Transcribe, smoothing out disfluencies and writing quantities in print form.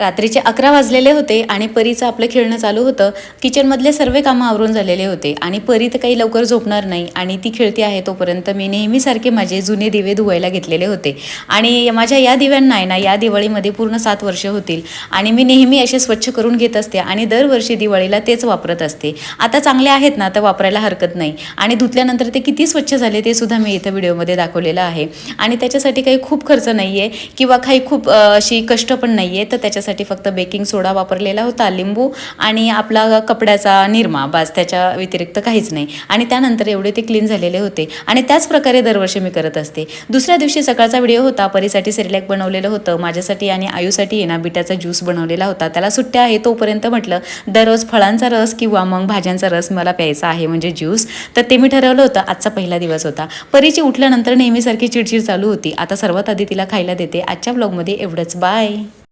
रात्रीचे 11 वाजलेले होते आणि परीचं आपलं खेळणं चालू होतं. किचनमधले सर्व कामं आवरून झालेले होते आणि परी तर काही लवकर झोपणार नाही आणि ती खेळती आहे तोपर्यंत मी नेहमीसारखे माझे जुने दिवे धुवायला घेतलेले होते. आणि माझ्या या दिव्यांना आहे ना, या दिवाळीमध्ये पूर्ण 7 वर्ष होतील आणि मी नेहमी असे स्वच्छ करून घेत असते आणि दरवर्षी दिवाळीला तेच वापरत असते. आता चांगले आहेत ना, तर वापरायला हरकत नाही. आणि धुतल्यानंतर ते किती स्वच्छ झाले ते सुद्धा मी इथं व्हिडिओमध्ये दाखवलेलं आहे. आणि त्याच्यासाठी काही खूप खर्च नाही आहे किंवा काही खूप अशी कष्ट पण नाही आहे. तर त्याच्यासाठी फक्त बेकिंग सोडा वापरलेला होता, लिंबू आणि आपला कपड्याचा निरमा, बस. त्याच्या व्यतिरिक्त काहीच नाही. आणि त्यानंतर एवढे ते क्लीन झालेले होते आणि त्याच प्रकारे दरवर्षी मी करत असते. दुसऱ्या दिवशी सकाळचा व्हिडिओ होता. परीसाठी सेरेलॅक बनवलेलं होतं, माझ्यासाठी आणि आयूसाठी आहे ना बिटाचा ज्यूस बनवलेला होता. त्याला सुट्ट्या आहे तोपर्यंत म्हटलं दररोज फळांचा रस किंवा मग भाज्यांचा रस मला प्यायचा आहे, म्हणजे ज्यूस. तर ते मी ठरवलं होतं. आजचा पहिला दिवस होता. परीची उठल्यानंतर नेहमीसारखी चिडचिड चालू होती. आता सर्वात आधी तिला खायला देते. आजच्या ब्लॉगमध्ये एवढंच. बाय.